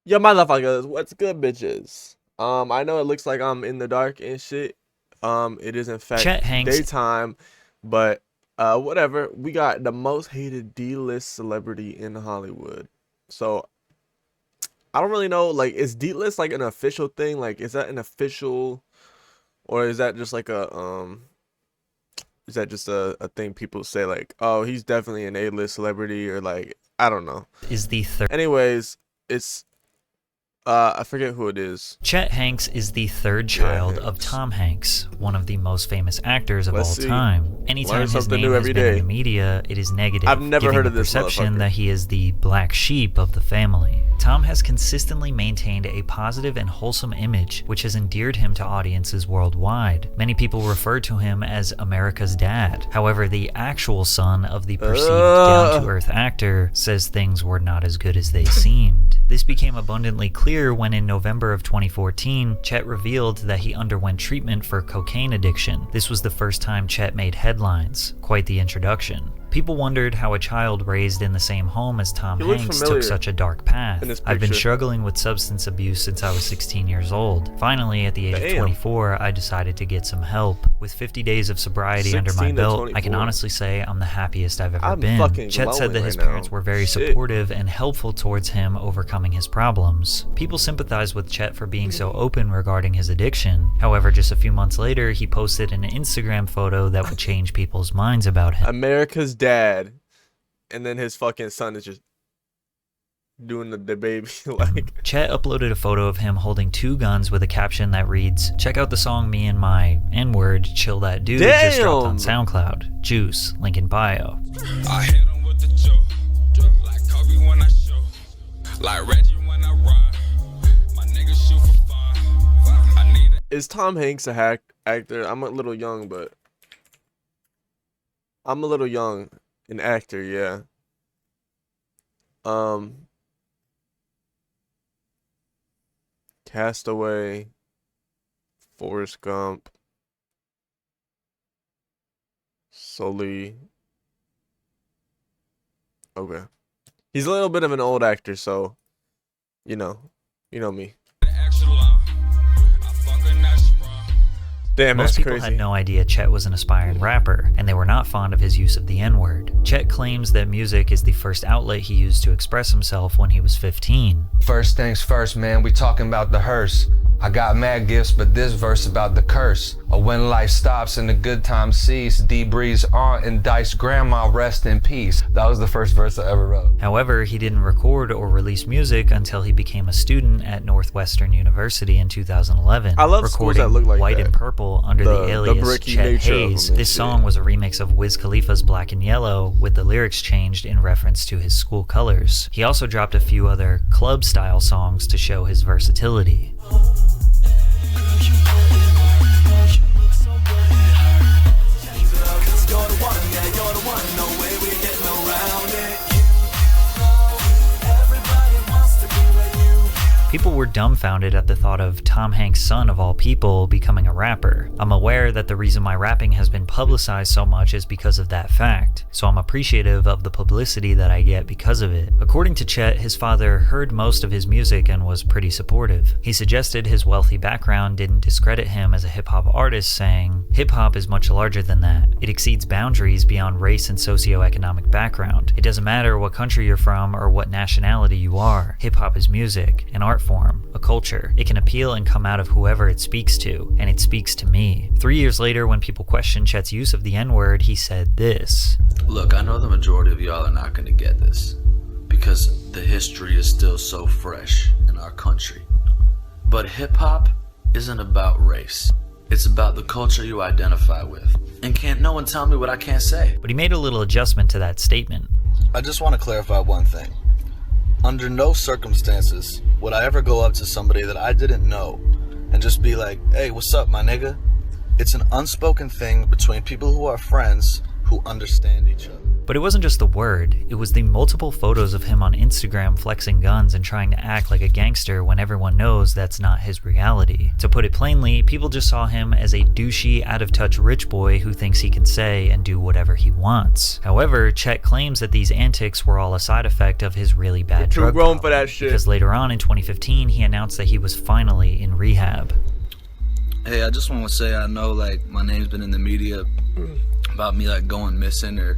Yo, motherfuckers, what's good, bitches? I know it looks like I'm in the dark and shit. It is in fact Chet Hanks. daytime, but whatever. We got the most hated D-list celebrity in Hollywood. So I don't really know. Like, is D-list like an official thing? Like, is that an official, or is that just like is that just a thing people say like, oh, he's definitely an A-list celebrity, or like, I don't know. Is the third. Anyways, it's I forget who it is. Chet Hanks is the third child of Tom Hanks, one of the most famous actors of all time. Anytime his name has been in the media, it is negative, I've never heard of this perception that he is the black sheep of the family. Tom has consistently maintained a positive and wholesome image, which has endeared him to audiences worldwide. Many people refer to him as America's dad. However, the actual son of the perceived down-to-earth actor says things were not as good as they seemed. This became abundantly clear when in November of 2014, Chet revealed that he underwent treatment for cocaine addiction. This was the first time Chet made headlines. Quite the introduction. People wondered how a child raised in the same home as Tom Hanks took such a dark path. I've been struggling with substance abuse since I was 16 years old. Finally, at the age of 24, I decided to get some help. With 50 days of sobriety under my belt, I can honestly say I'm the happiest I've ever been. Chet said that his parents were very supportive and helpful towards him overcoming his problems. People sympathize with Chet for being so open regarding his addiction. However, just a few months later, he posted an Instagram photo that would change people's minds about him. America's dad, and then his fucking son is just doing the baby like. Chet uploaded a photo of him holding two guns with a caption that reads, "Check out the song me and my N-word chill that dude just dropped on SoundCloud. Juice, link in bio." I hit him with the joke, like Kobe when I show, like Reggie when I ride. My niggas shoot for fun. I need it. Is Tom Hanks a actor? I'm a little young, but I'm a little young. An actor, yeah. Castaway, Forrest Gump, Sully. Okay. He's a little bit of an old actor, so you know me. Damn, most people had no idea Chet was an aspiring rapper, and they were not fond of his use of the N-word. Chet claims that music is the first outlet he used to express himself when he was 15. First things first, man, we talking about the hearse. I got mad gifts, but this verse about the curse. When life stops and the good times cease, Debris aunt and Dice grandma rest in peace. That was the first verse I ever wrote. However, he didn't record or release music until he became a student at Northwestern University in 2011. I love recording that look like White that. and Purple under the alias Chet Hayes. This song was a remix of Wiz Khalifa's Black and Yellow, with the lyrics changed in reference to his school colors. He also dropped a few other club-style songs to show his versatility. People were dumbfounded at the thought of Tom Hanks' son of all people becoming a rapper. I'm aware that the reason my rapping has been publicized so much is because of that fact, so I'm appreciative of the publicity that I get because of it. According to Chet, his father heard most of his music and was pretty supportive. He suggested his wealthy background didn't discredit him as a hip-hop artist, saying, "Hip-hop is much larger than that. It exceeds boundaries beyond race and socioeconomic background. It doesn't matter what country you're from or what nationality you are. Hip-hop is music, an art form, a culture. It can appeal and come out of whoever it speaks to, and it speaks to me." 3 years later, when people questioned Chet's use of the N-word, he said this. Look, I know the majority of y'all are not going to get this, because the history is still so fresh in our country. But hip-hop isn't about race. It's about the culture you identify with. And can't no one tell me what I can't say. But he made a little adjustment to that statement. I just want to clarify one thing. Under no circumstances would I ever go up to somebody that I didn't know and just be like, "Hey, what's up, my nigga?" It's an unspoken thing between people who are friends who understand each other. But it wasn't just the word, it was the multiple photos of him on Instagram flexing guns and trying to act like a gangster when everyone knows that's not his reality. To put it plainly, people just saw him as a douchey, out-of-touch rich boy who thinks he can say and do whatever he wants. However, Chet claims that these antics were all a side effect of his really bad Too drug grown problem, for that shit. because later on in 2015, he announced that he was finally in rehab. Hey, I just want to say I know like my name's been in the media about me like going missing or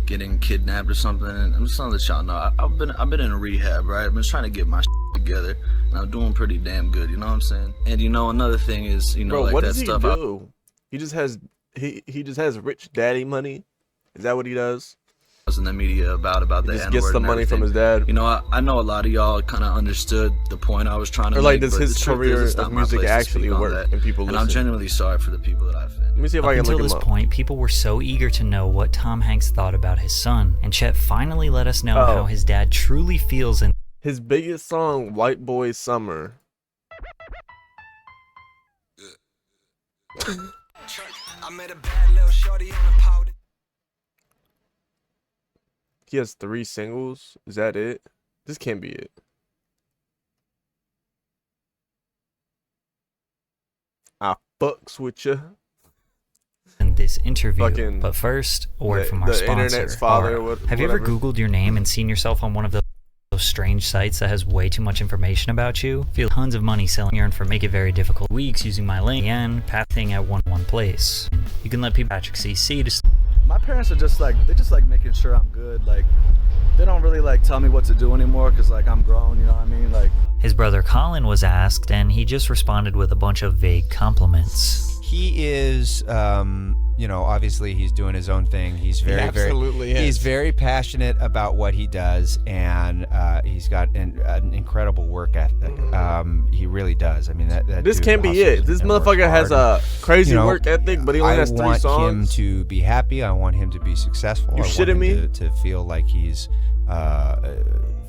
getting kidnapped or something. And I'm just gonna let y'all know I've been in a rehab, right? I've been trying to get my together, and I'm doing pretty damn good. You know what I'm saying? And you know another thing is Bro, like what that does he stuff. do? He just has rich daddy money. Is that what he does? I was in the media about He the just N-word gets the and money from everything. his dad. You know, I know a lot of y'all kind of understood the point I was trying to Or like, make. does but his the truth career is, it's of not my music place to actually speak on work that. and people And I'm listen? genuinely sorry for the people that I offended. Let me see if Up I can until look this him up. point, people were so eager to know what Tom Hanks thought about his son, and Chet finally let us know how his dad truly feels in His biggest song, White Boy Summer. He has 3 singles. Is that it? This can't be it. I fucks with you. this interview. Fucking But first, a word from our the sponsor. internet's father. Aura. Have you ever whatever. Googled your name and seen yourself on one of those strange sites that has way too much information about you? Feel tons of money selling your info, make it very difficult. Weeks using my link and pathing at one place. You can let people Patrick CC to My parents are just like, they just like making sure I'm good. Like, they don't really like tell me what to do anymore because like I'm grown, you know what I mean? Like, His brother Colin was asked, and he just responded with a bunch of vague compliments. He is, you know, obviously he's doing his own thing. He's he's very passionate about what he does, and he's got an incredible work ethic. He really does. I mean, that This dude can't be hustles it. This and works motherfucker has hard. a crazy You know, work ethic, but he only has 3 I want him songs. to be happy. I want him to be successful. You I shitting want me? him to feel like he's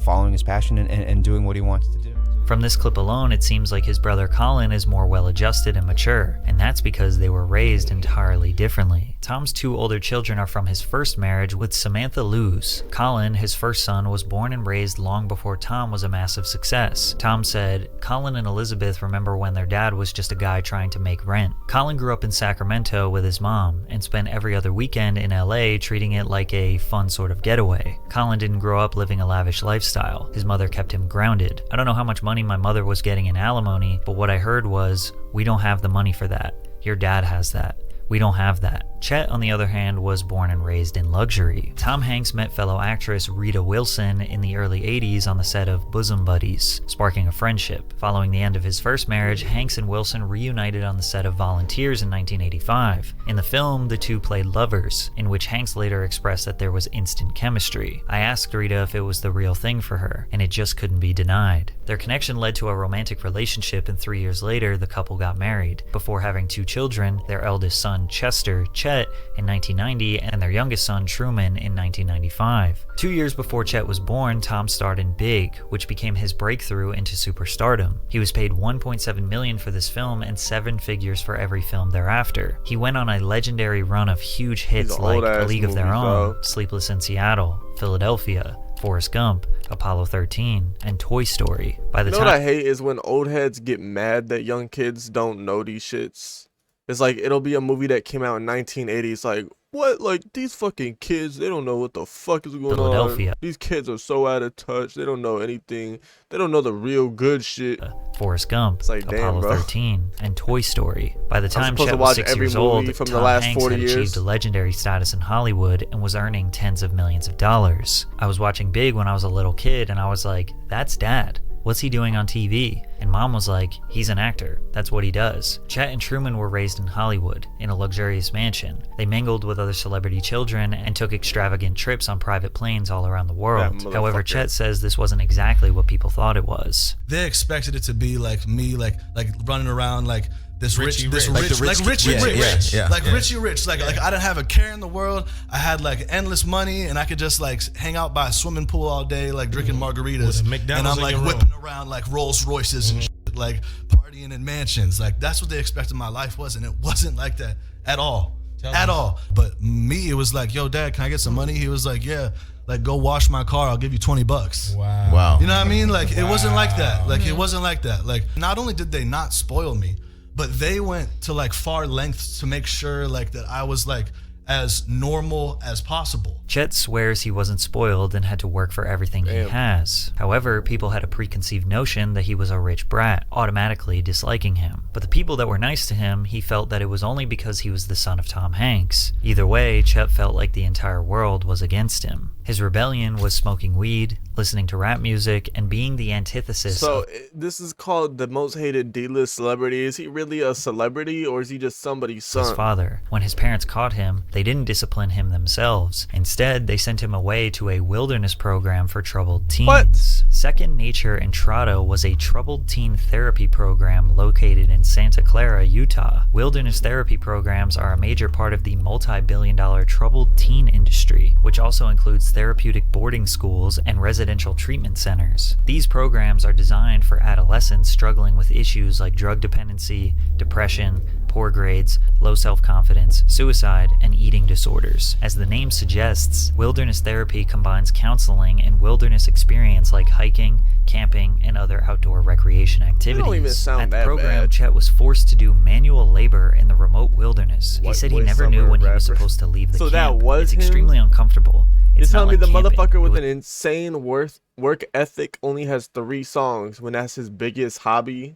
following his passion and doing what he wants to do. From this clip alone, it seems like his brother Colin is more well-adjusted and mature, and that's because they were raised entirely differently. Tom's 2 older children are from his first marriage with Samantha Luz. Colin, his first son, was born and raised long before Tom was a massive success. Tom said, Colin and Elizabeth remember when their dad was just a guy trying to make rent. Colin grew up in Sacramento with his mom and spent every other weekend in LA treating it like a fun sort of getaway. Colin didn't grow up living a lavish lifestyle. His mother kept him grounded. I don't know how much money my mother was getting in alimony, but what I heard was, we don't have the money for that. Your dad has that. We don't have that. Chet, on the other hand, was born and raised in luxury. Tom Hanks met fellow actress Rita Wilson in the early 80s on the set of Bosom Buddies, sparking a friendship. Following the end of his first marriage, Hanks and Wilson reunited on the set of Volunteers in 1985. In the film, the two played lovers, in which Hanks later expressed that there was instant chemistry. I asked Rita if it was the real thing for her, and it just couldn't be denied. Their connection led to a romantic relationship, and 3 years later, the couple got married. Before having 2 children, their eldest son, Chester, Chet, in 1990, and their youngest son, Truman, in 1995. 2 years before Chet was born, Tom starred in Big, which became his breakthrough into superstardom. He was paid $1.7 million for this film and 7 figures for every film thereafter. He went on a legendary run of huge hits like A League of Their Own, Sleepless in Seattle, Philadelphia, Forrest Gump, Apollo 13, and Toy Story. By the You know time what I hate is when old heads get mad that young kids don't know these shits. It's like, it'll be a movie that came out in 1980. It's like, what? Like, these fucking kids, they don't know what the fuck is going Philadelphia. on. These kids are so out of touch. They don't know anything. They don't know the real good shit. Forrest Gump, It's like, damn, Apollo bro. 13, and Toy Story. By the time supposed to Chet was watch 6 every years movie old, from the Tom last Hanks 40 had years. achieved a legendary status in Hollywood and was earning tens of millions of dollars. I was watching Big when I was a little kid, and I was like, that's Dad. What's he doing on TV? And Mom was like, he's an actor. That's what he does. Chet and Truman were raised in Hollywood, in a luxurious mansion. They mingled with other celebrity children and took extravagant trips on private planes all around the world. That However, motherfucker. Chet says this wasn't exactly what people thought it was. They expected it to be like me, like running around like this Richie rich, rich. like Richie Yeah, rich, yeah, like yeah. Richie rich. Like I didn't have a care in the world. I had like endless money, and I could just like hang out by a swimming pool all day, like drinking margaritas. With a McDonald's and I'm in like your room. whipping around like Rolls Royces and shit, like partying in mansions. Like that's what they expected my life was, and it wasn't like that at all. at all. But me, it was like, yo, Dad, can I get some money? He was like, yeah, like go wash my car. I'll give you $20. Wow. You know what I mean? Like it wasn't like that. Like it wasn't like that. Like not only did they not spoil me, but they went to like far lengths to make sure like that I was like as normal as possible. Chet swears he wasn't spoiled and had to work for everything he has. However, people had a preconceived notion that he was a rich brat, automatically disliking him. But the people that were nice to him, he felt that it was only because he was the son of Tom Hanks. Either way, Chet felt like the entire world was against him. His rebellion was smoking weed, listening to rap music, and being the antithesis So this is called the most hated D-list celebrity. Is he really a celebrity, or is he just somebody's son? his father. When his parents caught him, they didn't discipline him themselves. Instead, they sent him away to a wilderness program for troubled teens. What? Second Nature Entrado was a troubled teen therapy program located in Santa Clara, Utah. Wilderness therapy programs are a major part of the multi-billion-dollar troubled teen industry, which also includes therapeutic boarding schools and residential treatment centers. These programs are designed for adolescents struggling with issues like drug dependency, depression, poor grades, low self-confidence, suicide, and eating disorders. As the name suggests, wilderness therapy combines counseling and wilderness experience like hiking, camping, and other outdoor recreation activities. don't even sound At the that program, bad. Chet was forced to do manual labor in the remote wilderness. He White said he boy never knew summer when he was rapper. supposed to leave the So camp. that was it's him? extremely uncomfortable. You're It's not telling me like the camping. motherfucker It with was- an insane work ethic only has 3 songs when that's his biggest hobby?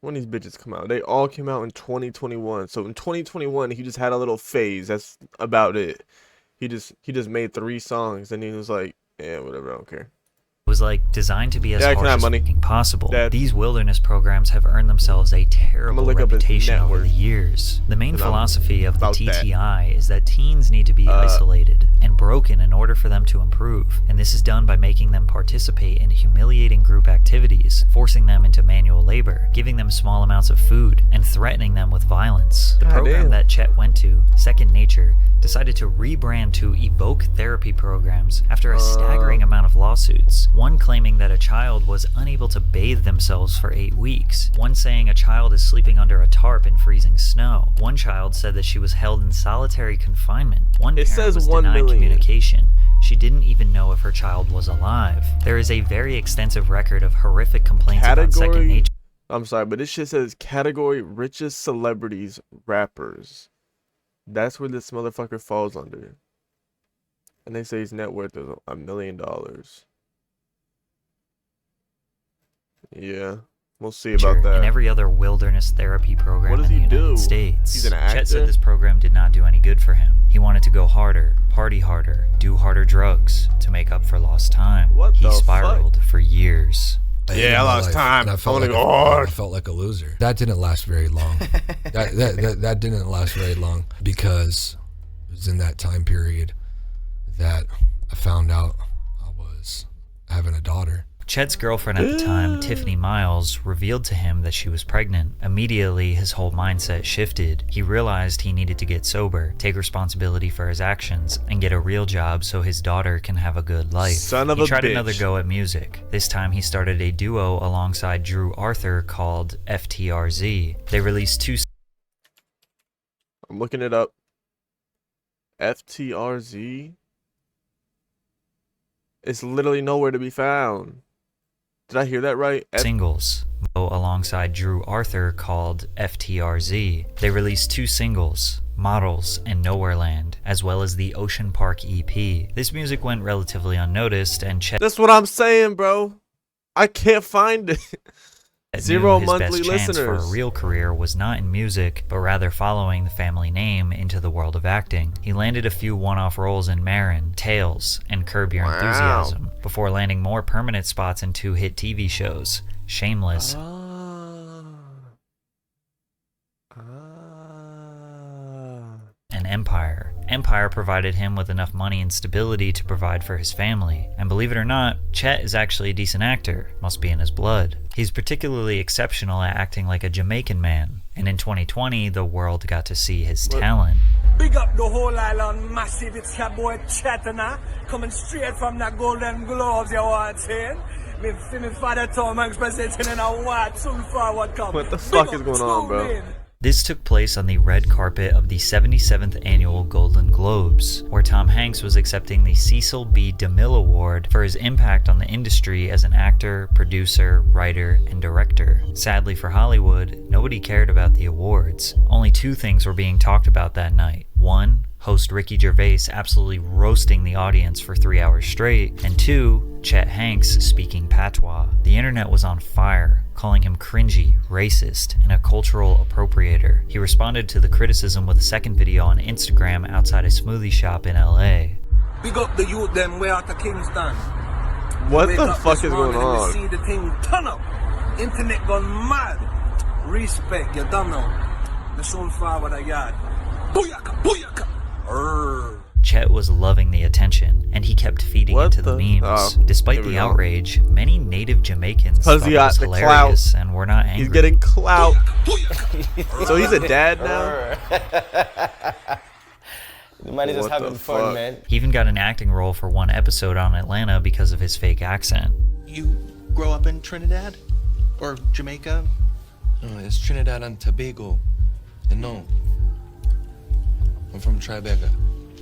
When these bitches come out? They all came out in 2021. So in 2021, he just had a little phase. That's about it. He just made 3 songs, and he was like, yeah, whatever, I don't care. was like designed to be as Dad, can I harsh have as money? fucking possible. Dad. These wilderness programs have earned themselves a terrible look up his reputation net over worth. the years. The main 'Cause I'm philosophy of the about that. TTI is that teens need to be isolated and broken in order for them to improve, and this is done by making them participate in humiliating group activities, forcing them into manual labor, giving them small amounts of food, and threatening them with violence. The God program damn. that Chet went to, Second Nature, decided to rebrand to Evoke Therapy Programs after a staggering amount of lawsuits. One claiming that a child was unable to bathe themselves for 8 weeks. One saying a child is sleeping under a tarp in freezing snow. One child said that she was held in solitary confinement. One It parent says was 1 denied million. communication. She didn't even know if her child was alive. There is a very extensive record of horrific complaints about Second Category. Nature. I'm sorry, but this shit says category richest celebrities, rappers. That's where this motherfucker falls under. And they say his net worth is $1 million. Yeah, we'll see about that. And every other wilderness therapy program What does in the he United do? States. He's an Chet actor? said this program did not do any good for him. He wanted to go harder, party harder, do harder drugs to make up for lost time. What He the spiraled for years. Yeah, I lost time. And I felt I wanna like go hard. I felt like a loser. That didn't last very long. that didn't last very long because it was in that time period that I found out I was having a daughter. Chet's girlfriend at the time, Tiffany Miles, revealed to him that she was pregnant. Immediately, his whole mindset shifted. He realized he needed to get sober, take responsibility for his actions, and get a real job so his daughter can have a good life. Son of He a tried bitch. another go at music. This time, he started a duo alongside Drew Arthur called FTRZ. They released 2 I'm looking it up. FTRZ? It's literally nowhere to be found. Did I hear that right? singles alongside Drew Arthur called FTRZ. They released 2 singles, Models and Nowhereland, as well as the Ocean Park EP. This music went relatively unnoticed, and Chet That's what I'm saying, bro. I can't find it. knew 0 his monthly best chance for a listeners. real career was not in music, but rather following the family name into the world of acting. He landed a few one-off roles in Marin, Tales, and Curb Your Enthusiasm, before landing more permanent spots in 2 hit TV shows, Shameless and Empire. Empire provided him with enough money and stability to provide for his family. And believe it or not, Chet is actually a decent actor, must be in his blood. He's particularly exceptional at acting like a Jamaican man, and in 2020, the world got to see his talent. Big up the whole island, massive, it's your boy Chatana, coming straight from the Golden Globes, you want saying? Me father Tom Hanks presenting in a white, soon forward come. What the fuck is going on, bro? This took place on the red carpet of the 77th Annual Golden Globes, where Tom Hanks was accepting the Cecil B. DeMille Award for his impact on the industry as an actor, producer, writer, and director. Sadly for Hollywood, nobody cared about the awards. Only two things were being talked about that night. One, host Ricky Gervais absolutely roasting the audience for 3 hours straight, and two, Chet Hanks speaking patois. The internet was on fire, calling him cringy, racist, and a cultural appropriator. He responded to the criticism with a second video on Instagram outside a smoothie shop in LA. Big up the youth them way out of Kingston. What the fuck is going on? See the thing turn up. Internet gone mad. Respect, you don't know. The soon forward a yard. Booyaka, booyaka. Chet was loving the attention, and he kept feeding into the memes. Despite the outrage, many native Jamaicans thought it was hilarious and were not angry. He's getting clout. So he's a dad now? The man is just having fun, man. He even got an acting role for one episode on Atlanta because of his fake accent. You grow up in Trinidad? Or Jamaica? No, it's Trinidad and Tobago. No. I'm from Tribeca.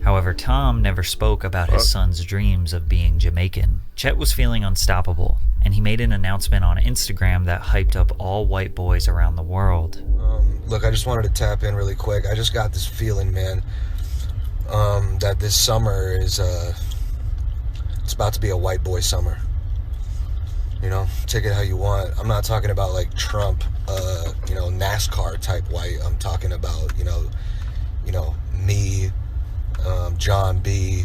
However, Tom never spoke about his son's dreams of being Jamaican. Chet was feeling unstoppable, and he made an announcement on Instagram that hyped up all white boys around the world. Look, I just wanted to tap in really quick. I just got this feeling, man, that this summer is, it's about to be a white boy summer. You know, take it how you want. I'm not talking about like Trump, NASCAR type white. I'm talking about, you know, me, John B.,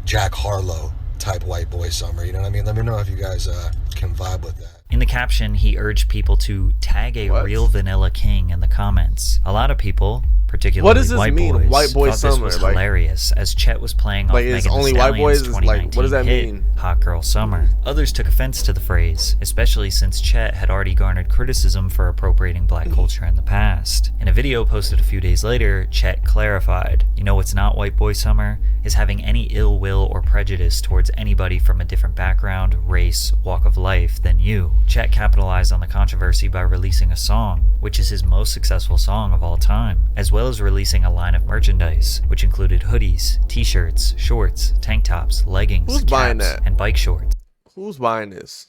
Jack Harlow type white boy summer. You know what I mean? Let me know if you guys can vibe with that. In the caption, he urged people to tag a real vanilla king in the comments. A lot of people, particularly what does this white mean, boys, white boy thought summer? this was hilarious, as Chet was playing off Megan Thee Stallion's 2019 what does that hit, mean? Hot Girl Summer. Others took offense to the phrase, especially since Chet had already garnered criticism for appropriating black culture in the past. In a video posted a few days later, Chet clarified, "You know what's not white boy summer? Is having any ill will or prejudice towards anybody from a different background, race, walk of life than you." Chet capitalized on the controversy by releasing a song, which is his most successful song of all time, as well as releasing a line of merchandise, which included hoodies, t-shirts, shorts, tank tops, leggings, caps, and bike shorts. Who's buying this?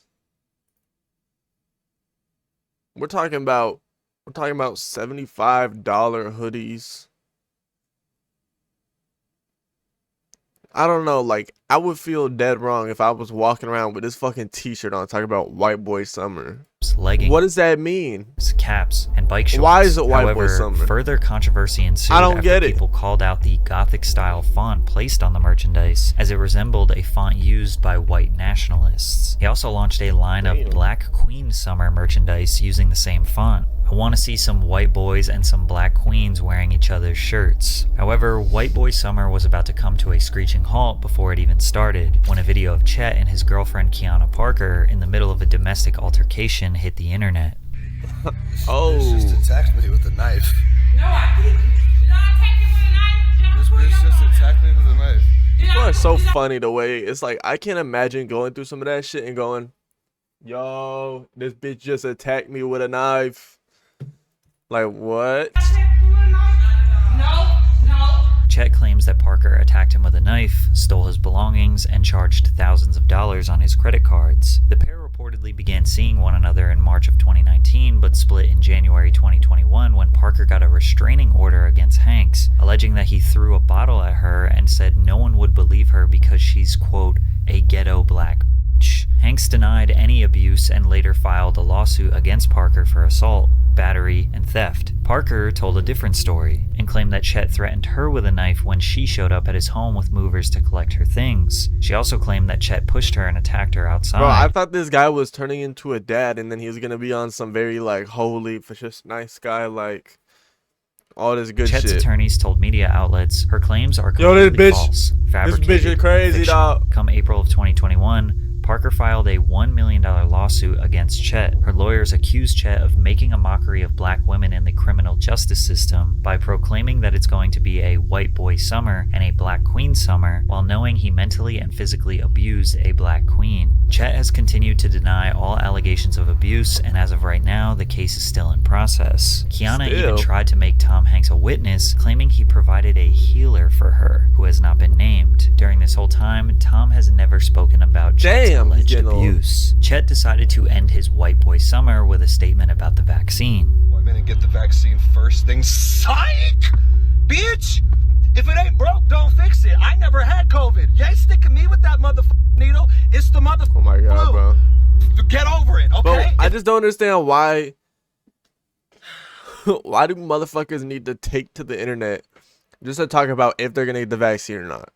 We're talking about $75 hoodies. I don't know, like, I would feel dead wrong if I was walking around with this fucking t-shirt on talking about white boy summer. Leggings, what does that mean? Caps, and bike shorts. Why is it white However, boy summer? Further controversy ensued after people called out the Gothic-style font placed on the merchandise, as it resembled a font used by white nationalists. He also launched a line of Black Queen Summer merchandise using the same font. I want to see some white boys and some black queens wearing each other's shirts. However, White Boy Summer was about to come to a screeching halt before it even started, when a video of Chet and his girlfriend Kiana Parker in the middle of a domestic altercation hit the internet. Oh. This just attacked me with a knife. No, I didn't. Did I attack you with a knife? This bitch just attacked me with a knife. People are so funny the way it's like, I can't imagine going through some of that shit and going, yo, this bitch just attacked me with a knife. Like, what? No. Chet claims that Parker attacked him with a knife, stole his belongings, and charged thousands of dollars on his credit cards. The pair reportedly began seeing one another in March of 2019, but split in January 2021 when Parker got a restraining order against Hanks, alleging that he threw a bottle at her and said no one would believe her because she's, quote, a ghetto black bitch. Hanks denied any abuse and later filed a lawsuit against Parker for assault, battery, and theft. Parker told a different story and claimed that Chet threatened her with a knife when she showed up at his home with movers to collect her things. She also claimed that Chet pushed her and attacked her outside. Bro, I thought this guy was turning into a dad and then he was going to be on some very, like, holy, just nice guy, like, all this good Chet's shit. attorneys told media outlets her claims are completely false, fabricated, this bitch is crazy, fiction. dog. Come April of 2021, Parker Parker filed a $1 million lawsuit against Chet. Her lawyers accused Chet of making a mockery of black women in the criminal justice system by proclaiming that it's going to be a white boy summer and a black queen summer, while knowing he mentally and physically abused a black queen. Chet has continued to deny all allegations of abuse, and as of right now, the case is still in process. Kiana even tried to make Tom Hanks a witness, claiming he provided a healer for her, who has not been named. During this whole time, Tom has never spoken about Chet's alleged abuse. Chet decided to end his white boy summer with a statement about the vaccine. Appointment and get the vaccine first thing. Psych! Bitch! If it ain't broke, don't fix it. I never had COVID. You ain't sticking me with that motherfucking needle. It's the motherfucking Oh my God, flu. Get over it, okay? Bro, I just don't understand why do motherfuckers need to take to the internet just to talk about if they're gonna get the vaccine or not?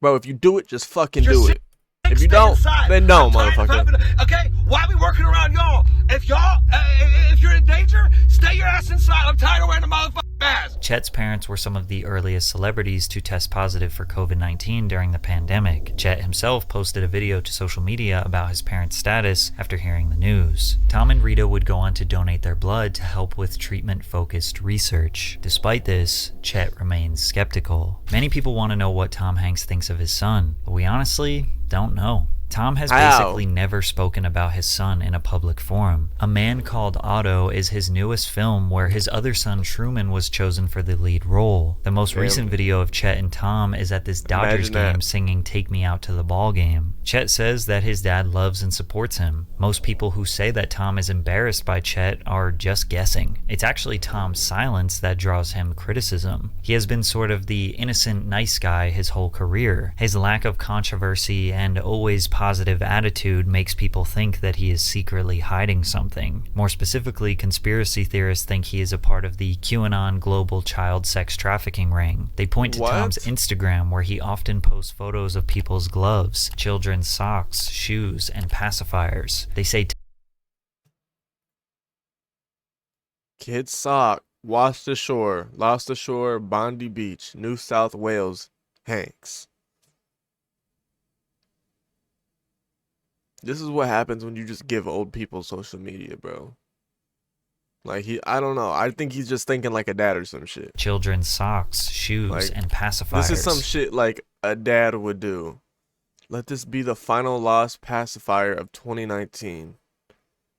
Bro, if you do it, just fucking do it. If you don't, then no, motherfucker. Okay, why we working around y'all? If you're in danger, stay your ass inside. I'm tired of wearing a motherfucking mask. Chet's parents were some of the earliest celebrities to test positive for COVID-19 during the pandemic. Chet himself posted a video to social media about his parents' status after hearing the news. Tom and Rita would go on to donate their blood to help with treatment-focused research. Despite this, Chet remains skeptical. Many people want to know what Tom Hanks thinks of his son, but we honestly don't know. Tom has basically never spoken about his son in a public forum. A Man Called Otto is his newest film where his other son Truman was chosen for the lead role. The most recent video of Chet and Tom is at this Dodgers game singing "Take Me Out to the Ball Game." Chet says that his dad loves and supports him. Most people who say that Tom is embarrassed by Chet are just guessing. It's actually Tom's silence that draws him criticism. He has been sort of the innocent, nice guy his whole career. His lack of controversy and always positive attitude makes people think that he is secretly hiding something. More specifically, conspiracy theorists think he is a part of the QAnon global child sex trafficking ring. They point to Tom's Instagram, where he often posts photos of people's gloves, children's socks, shoes, and pacifiers. They say Kid sock, wash the shore, lost the shore, Bondi Beach, New South Wales, Hanks. This is what happens when you just give old people social media, bro. Like, I don't know. I think he's just thinking like a dad or some shit. Children's socks, shoes, like, and pacifiers. This is some shit like a dad would do. Let this be the final lost pacifier of 2019.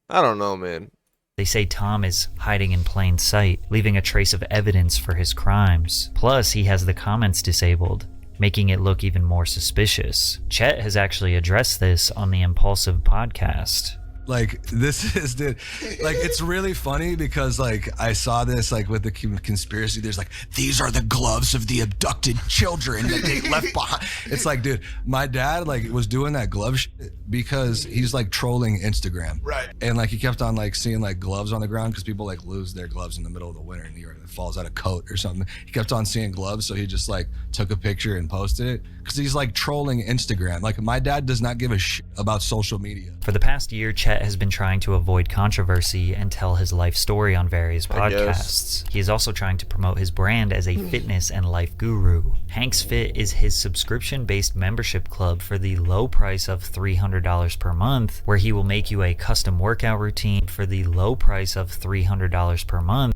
I don't know, man. They say Tom is hiding in plain sight, leaving a trace of evidence for his crimes. Plus, he has the comments disabled, making it look even more suspicious. Chet has actually addressed this on the Impulsive podcast. Like, this is, dude, like, it's really funny because, like, I saw this, like, with the conspiracy, there's like, these are the gloves of the abducted children that they left behind. It's like, dude, my dad, like, was doing that glove shit because he's, like, trolling Instagram. Right. And, like, he kept on, like, seeing, like, gloves on the ground because people, like, lose their gloves in the middle of the winter and it falls out of coat or something. He kept on seeing gloves, so he just, like, took a picture and posted it because he's, like, trolling Instagram. Like, my dad does not give a shit about social media. For the past year, Chet has been trying to avoid controversy and tell his life story on various podcasts. He is also trying to promote his brand as a fitness and life guru. Hanks Fit is his subscription-based membership club for the low price of $300 per month, where he will make you a custom workout routine for the low price of $300 per month.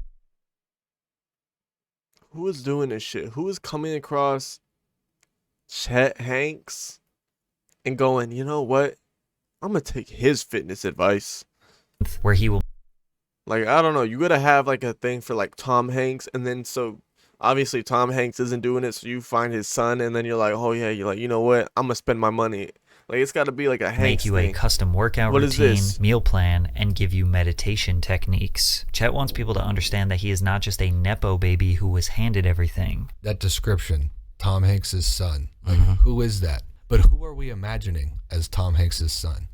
Who is doing this shit? Who is coming across Chet Hanks and going, you know what? I'm gonna take his fitness advice. Where he will, like, I don't know, you gotta have like a thing for like Tom Hanks, and then so obviously Tom Hanks isn't doing it, so you find his son, and then you're like, oh yeah, you're like, you know what? I'm gonna spend my money. Like, it's gotta be like a Hanks make you thing. A custom workout routine, meal plan, and give you meditation techniques. Chet wants people to understand that he is not just a Nepo baby who was handed everything. That description, Tom Hanks' son, like, who is that? But who are we imagining as Tom Hanks' son?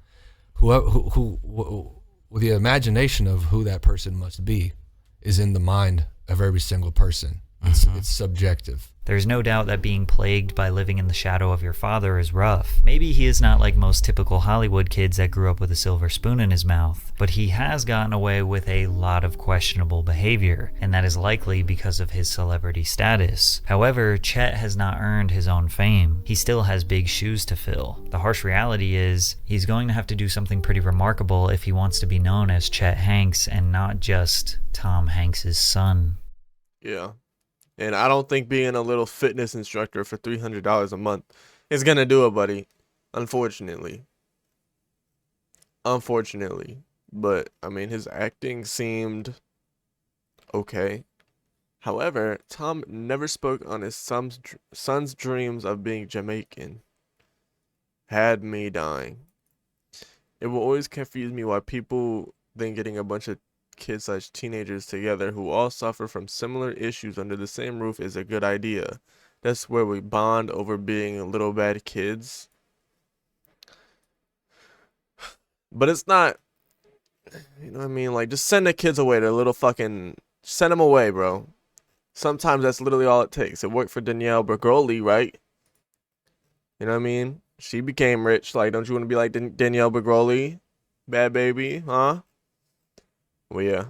Who the imagination of who that person must be is in the mind of every single person It's subjective. There's no doubt that being plagued by living in the shadow of your father is rough. Maybe he is not like most typical Hollywood kids that grew up with a silver spoon in his mouth, but he has gotten away with a lot of questionable behavior, and that is likely because of his celebrity status. However, Chet has not earned his own fame. He still has big shoes to fill. The harsh reality is, he's going to have to do something pretty remarkable if he wants to be known as Chet Hanks and not just Tom Hanks' son. Yeah. And I don't think being a little fitness instructor for $300 a month is going to do it, buddy. Unfortunately. But, I mean, his acting seemed okay. However, Tom never spoke on his son's dreams of being Jamaican. Had me dying. It will always confuse me why people think getting a bunch of kids/teenagers together who all suffer from similar issues under the same roof is a good idea. That's where we bond over being little bad kids. But it's not, you know what I mean? Like, just send the kids away. They're little fucking, send them away, bro. Sometimes that's literally all it takes. It worked for Danielle Bergoli, right? You know what I mean? She became rich. Like, don't you want to be like Danielle Bergoli? Bad baby, huh? Well, yeah.